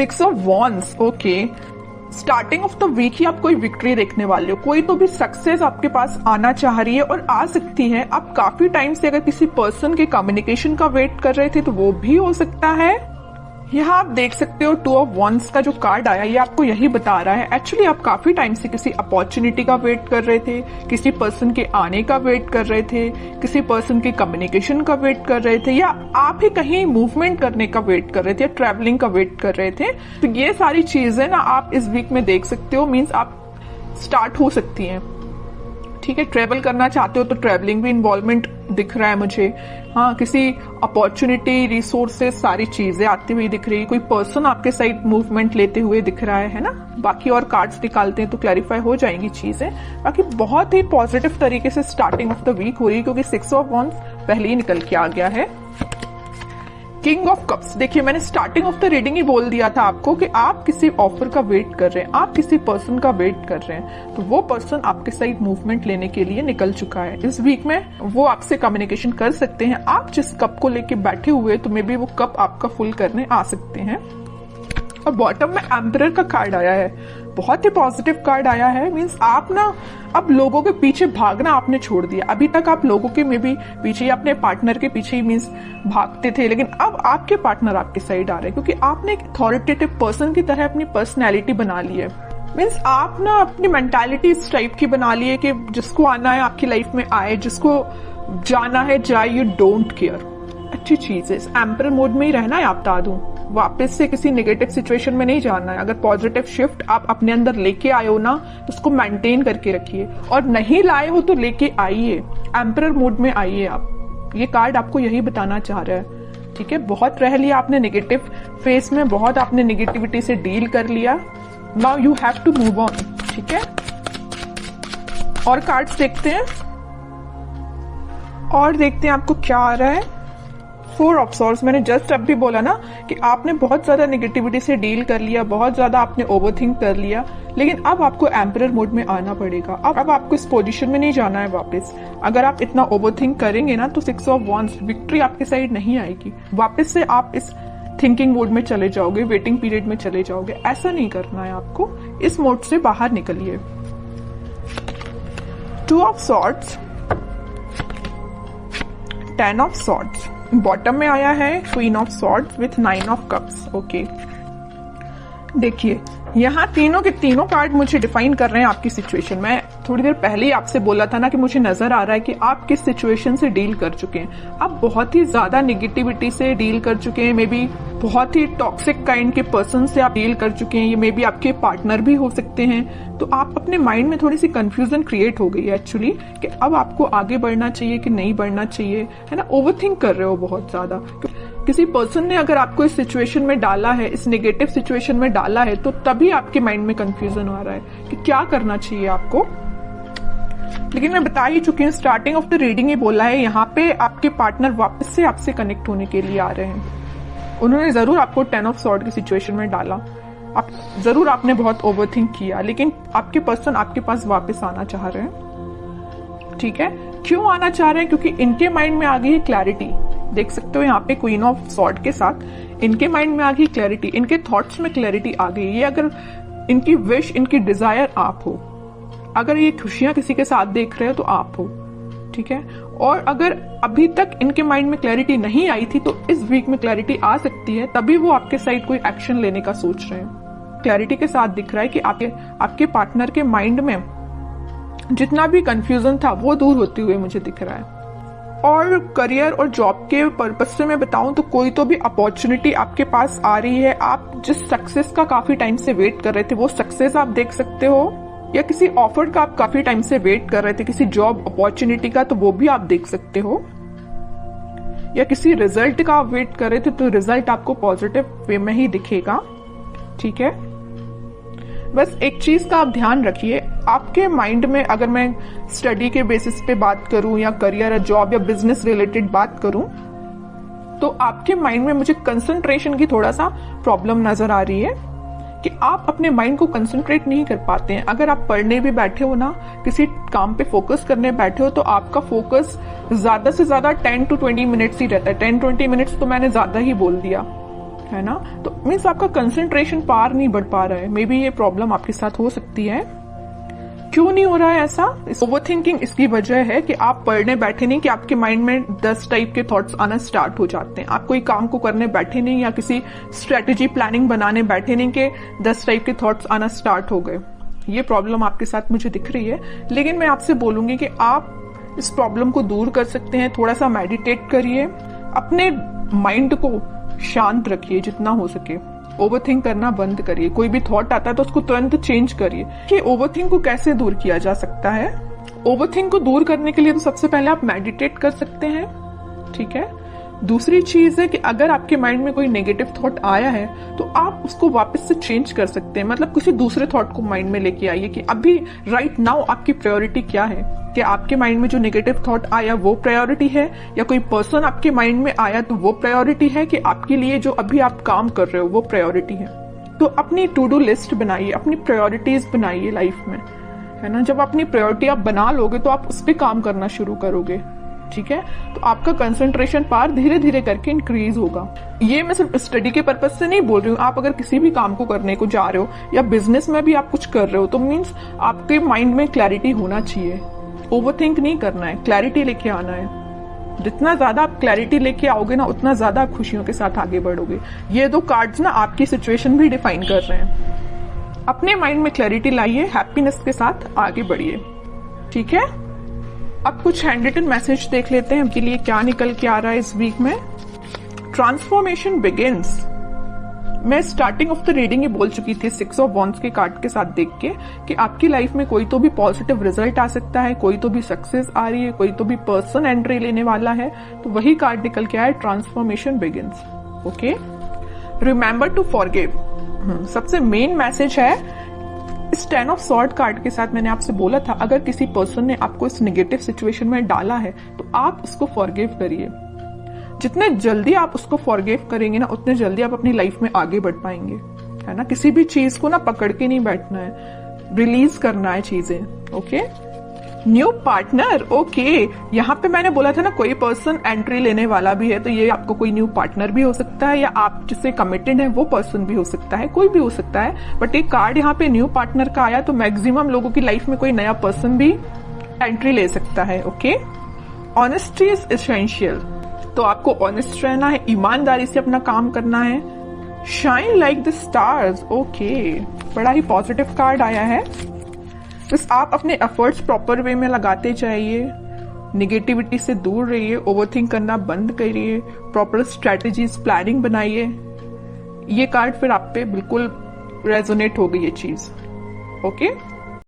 6 of wands, okay. Starting off the week ही आप कोई विक्ट्री देखने वाले हो, कोई तो भी सक्सेस आपके पास आना चाह रही है और आ सकती है। आप काफी टाइम से अगर किसी पर्सन के कम्युनिकेशन का वेट कर रहे थे तो वो भी हो सकता है। यहाँ आप देख सकते हो 2 ऑफ वॉन्ड्स का जो कार्ड आया ये आपको यही बता रहा है एक्चुअली आप काफी टाइम से किसी अपॉर्चुनिटी का वेट कर रहे थे, किसी पर्सन के आने का वेट कर रहे थे, किसी पर्सन के कम्युनिकेशन का वेट कर रहे थे, या आप ही कहीं मूवमेंट करने का वेट कर रहे थे, ट्रैवलिंग का वेट कर रहे थे। तो ये सारी चीजें ना आप इस वीक में देख सकते हो, मीन्स आप स्टार्ट हो सकती हैं। ठीक है, ट्रेवल करना चाहते हो तो ट्रेवलिंग भी इन्वॉल्वमेंट दिख रहा है मुझे। हाँ, किसी अपॉर्चुनिटी, रिसोर्सेस, सारी चीजें आती हुई दिख रही है। कोई पर्सन आपके साइड मूवमेंट लेते हुए दिख रहा है ना। बाकी और कार्ड्स निकालते हैं तो क्लैरिफाई हो जाएंगी चीजें। बाकी बहुत ही पॉजिटिव तरीके से स्टार्टिंग ऑफ द वीक हो रही है क्योंकि 6 ऑफ वॉन्ड्स पहले ही निकल के आ गया है। किंग ऑफ कप्स, देखिए मैंने स्टार्टिंग ऑफ द रीडिंग ही बोल दिया था आपको कि आप किसी ऑफर का वेट कर रहे हैं, आप किसी पर्सन का वेट कर रहे हैं, तो वो पर्सन आपके साइड मूवमेंट लेने के लिए निकल चुका है। इस वीक में वो आपसे कम्युनिकेशन कर सकते हैं। आप जिस कप को लेके बैठे हुए तो मे बी वो कप आपका फुल करने आ सकते हैं। और बॉटम में एम्परर का कार्ड आया है, बहुत ही पॉजिटिव कार्ड आया है। मींस आप ना अब लोगों के पीछे भागना आपने छोड़ दिया। अभी तक आप लोगों के में भी पीछे, अपने पार्टनर के पीछे ही मींस भागते थे, लेकिन अब आपके पार्टनर आपके साइड आ रहे हैं क्योंकि आपने एक अथॉरिटेटिव पर्सन की तरह अपनी पर्सनैलिटी बना ली है। मीन्स आप ना अपनी मेंटालिटी इस टाइप की बना ली है कि जिसको आना है आपकी लाइफ में आए, जिसको जाना है जाए, यू डोंट केयर। अच्छी चीज है, इस एम्परर मोड में ही रहना है। आप बता दूं, वापस से किसी नेगेटिव सिचुएशन में नहीं जाना है। अगर पॉजिटिव शिफ्ट आप अपने अंदर लेके आए हो ना तो उसको मेंटेन करके रखिए, और नहीं लाए हो तो लेके आइए, एम्परर मोड में आइए आप। ये कार्ड आपको यही बताना चाह रहा है। ठीक है, बहुत रह लिया आपने नेगेटिव फेस में, बहुत आपने नेगेटिविटी से डील कर लिया। Now you have to move on. ठीक है, और कार्ड्स देखते हैं और देखते हैं आपको क्या आ रहा है। 4 ऑफ सॉर्ड्स, मैंने जस्ट अब भी बोला ना कि आपने बहुत ज्यादा नेगेटिविटी से डील कर लिया, बहुत ज्यादा आपने ओवरथिंक कर लिया, लेकिन अब आपको एम्परर मोड में आना पड़ेगा। अब आपको इस पोजीशन में नहीं जाना है वापस। अगर आप इतना ओवरथिंक करेंगे ना तो 6 ऑफ वॉन्ड्स, विक्ट्री आपके साइड नहीं आएगी। वापस से आप इस थिंकिंग मोड में चले जाओगे, वेटिंग पीरियड में चले जाओगे। ऐसा नहीं करना है आपको, इस मोड से बाहर निकलिए। 2 of swords, 10 of swords, bottom में आया है queen of swords with 9 of cups. Okay, देखिए यहाँ तीनों के तीनों कार्ड मुझे डिफाइन कर रहे हैं आपकी सिचुएशन। मैं थोड़ी देर पहले ही आपसे बोला था ना कि मुझे नजर आ रहा है कि आप किस सिचुएशन से डील कर चुके हैं। आप बहुत ही ज्यादा नेगेटिविटी से डील कर चुके हैं, मे बी बहुत ही टॉक्सिक काइंड के पर्सन से आप डील कर चुके हैं। ये मे बी आपके पार्टनर भी हो सकते हैं। तो आप अपने माइंड में थोड़ी सी कंफ्यूजन क्रिएट हो गई है एक्चुअली कि अब आपको आगे बढ़ना चाहिए कि नहीं बढ़ना चाहिए, है ना। ओवरथिंक कर रहे हो बहुत ज्यादा। किसी पर्सन ने अगर आपको इस सिचुएशन में डाला है, इस नेगेटिव सिचुएशन में डाला है, तो तभी आपके माइंड में कंफ्यूजन आ रहा है कि क्या करना चाहिए आपको। लेकिन मैं बता ही चुकी हूँ, स्टार्टिंग ऑफ द रीडिंग ही बोला है, यहाँ पे आपके पार्टनर वापस से आपसे कनेक्ट होने के लिए आ रहे हैं। उन्होंने जरूर आपको 10 ऑफ सॉर्ड की सिचुएशन में डाला, आप जरूर आपने बहुत ओवरथिंक किया, लेकिन आपके पर्सन आपके पास वापस आना चाह रहे हैं। ठीक है, क्यों आना चाह रहे हैं? क्योंकि इनके माइंड में आ गई है क्लैरिटी। देख सकते हो यहाँ पे क्वीन ऑफ सॉर्ड के साथ इनके माइंड में आ गई क्लैरिटी, इनके थॉट्स में क्लैरिटी आ गई। ये अगर इनकी विश, इनकी डिजायर आप हो, अगर ये खुशियां किसी के साथ देख रहे हो तो आप हो। ठीक है, और अगर अभी तक इनके माइंड में क्लैरिटी नहीं आई थी तो इस वीक में क्लैरिटी आ सकती है, तभी वो आपके साइड कोई एक्शन लेने का सोच रहे हैं। क्लैरिटी के साथ दिख रहा है कि आपके पार्टनर के माइंड में जितना भी कंफ्यूजन था वो दूर होते हुए मुझे दिख रहा है। और करियर और जॉब के पर्पज से मैं बताऊं तो कोई तो भी अपॉर्चुनिटी आपके पास आ रही है। आप जिस सक्सेस का काफी टाइम से वेट कर रहे थे वो सक्सेस आप देख सकते हो, या किसी ऑफर का आप काफी टाइम से वेट कर रहे थे, किसी जॉब अपॉर्चुनिटी का, तो वो भी आप देख सकते हो। या किसी रिजल्ट का आप वेट कर रहे थे तो रिजल्ट आपको पॉजिटिव वे में ही दिखेगा। ठीक है, बस एक चीज का आप ध्यान रखिए, आपके माइंड में, अगर मैं स्टडी के बेसिस पे बात करूं या करियर या जॉब या बिजनेस रिलेटेड बात करूं, तो आपके माइंड में मुझे कंसंट्रेशन की थोड़ा सा प्रॉब्लम नजर आ रही है कि आप अपने माइंड को कंसंट्रेट नहीं कर पाते हैं। अगर आप पढ़ने भी बैठे हो ना, किसी काम पे फोकस करने बैठे हो, तो आपका फोकस ज्यादा से ज्यादा 10 to 20 मिनट्स ही रहता है। 10-20 मिनट्स तो मैंने ज्यादा ही बोल दिया। है ना। तो मीन्स आपका कंसंट्रेशन पावर नहीं बढ़ पा रहा है। मे बी ये प्रॉब्लम आपके साथ हो सकती है। क्यों नहीं हो रहा है ऐसा? ओवरथिंकिंग इसकी वजह है कि आप पढ़ने बैठे नहीं कि आपके माइंड में 10 टाइप के थॉट्स आना स्टार्ट हो जाते हैं। आप कोई काम को करने बैठे नहीं या किसी स्ट्रेटेजी प्लानिंग बनाने बैठे नहीं कि 10 टाइप के थॉट्स आना स्टार्ट हो गए। ये प्रॉब्लम आपके साथ मुझे दिख रही है, लेकिन मैं आपसे बोलूंगी कि आप इस प्रॉब्लम को दूर कर सकते हैं। थोड़ा सा मेडिटेट करिए, अपने माइंड को शांत रखिए जितना हो सके। ओवरथिंक करना बंद करिए। कोई भी थॉट आता है तो उसको तुरंत चेंज करिए। कि ओवरथिंक को कैसे दूर किया जा सकता है? ओवरथिंक को दूर करने के लिए तो सबसे पहले आप मेडिटेट कर सकते हैं, ठीक है। दूसरी चीज है कि अगर आपके माइंड में कोई नेगेटिव थॉट आया है तो आप उसको वापस से चेंज कर सकते हैं। मतलब किसी दूसरे थॉट को माइंड में लेके आइए कि अभी राइट नाउ आपकी प्रायोरिटी क्या है। क्या आपके माइंड में जो नेगेटिव थॉट आया वो प्रायोरिटी है, या कोई पर्सन आपके माइंड में आया तो वो प्रायोरिटी है, कि आपके लिए जो अभी आप काम कर रहे हो वो प्रायोरिटी है। तो अपनी टू डू लिस्ट बनाइए, अपनी प्रायोरिटीज बनाइए लाइफ में, है ना। जब अपनी प्रायोरिटी आप बना लोगे तो आप उस पर काम करना शुरू करोगे, ठीक है। तो आपका कंसंट्रेशन पावर धीरे धीरे करके इंक्रीज होगा। ये मैं सिर्फ स्टडी के पर्पज से नहीं बोल रही हूँ। आप अगर किसी भी काम को करने को जा रहे हो या बिजनेस में भी आप कुछ कर रहे हो तो मीन्स आपके माइंड में क्लैरिटी होना चाहिए। ओवरथिंक नहीं करना है, क्लैरिटी लेके आना है। जितना ज्यादा आप क्लैरिटी लेके आओगे ना, उतना ज्यादा आप खुशियों के साथ आगे बढ़ोगे। ये 2 कार्ड्स ना आपकी सिचुएशन भी डिफाइन कर रहे हैं। अपने माइंड में क्लैरिटी लाइए, हैप्पीनेस के साथ आगे बढ़िए, ठीक है। अब कुछ हैंड रिटन मैसेज देख लेते हैं, उनके लिए क्या निकल के आ रहा है इस वीक में। Transformation begins. मैं स्टार्टिंग ऑफ द रीडिंग ही बोल चुकी थी 6 ऑफ वॉन्ड्स के कार्ड के साथ देख के कि आपकी लाइफ में कोई तो भी पॉजिटिव रिजल्ट आ सकता है, कोई तो भी सक्सेस आ रही है, कोई तो भी पर्सन एंट्री लेने वाला है। तो वही कार्ड निकल के आया, transformation begins. Okay, remember to forgive. सबसे मेन मैसेज है इस 10 ऑफ सॉर्ड कार्ड के साथ। मैंने आपसे बोला था अगर किसी पर्सन ने आपको इस नेगेटिव सिचुएशन में डाला है तो आप उसको फॉरगिव करिए। जितने जल्दी आप उसको फॉरगिव करेंगे ना, उतने जल्दी आप अपनी लाइफ में आगे बढ़ पाएंगे, है ना। किसी भी चीज को ना पकड़ के नहीं बैठना है, रिलीज करना है चीजें। Okay, new partner. ओके, यहाँ पे मैंने बोला था ना कोई पर्सन एंट्री लेने वाला भी है, तो ये आपको कोई न्यू पार्टनर भी हो सकता है, या आप जिससे कमिटेड है वो पर्सन भी हो सकता है, कोई भी हो सकता है। बट एक कार्ड यहाँ पे न्यू पार्टनर का आया, तो मैक्सिमम लोगों की लाइफ में कोई नया पर्सन भी एंट्री ले सकता है। Okay, honesty is essential. तो आपको ऑनेस्ट रहना है, ईमानदारी से अपना काम करना है। Shine like the stars. Okay, बड़ा ही पॉजिटिव कार्ड आया है। बस आप अपने एफर्ट्स प्रॉपर वे में लगाते जाइए, निगेटिविटी से दूर रहिए, ओवरथिंक करना बंद करिए, प्रॉपर स्ट्रेटेजीज प्लानिंग बनाइए। ये कार्ड फिर आप पे बिल्कुल रेजोनेट होगी ये चीज। ओके।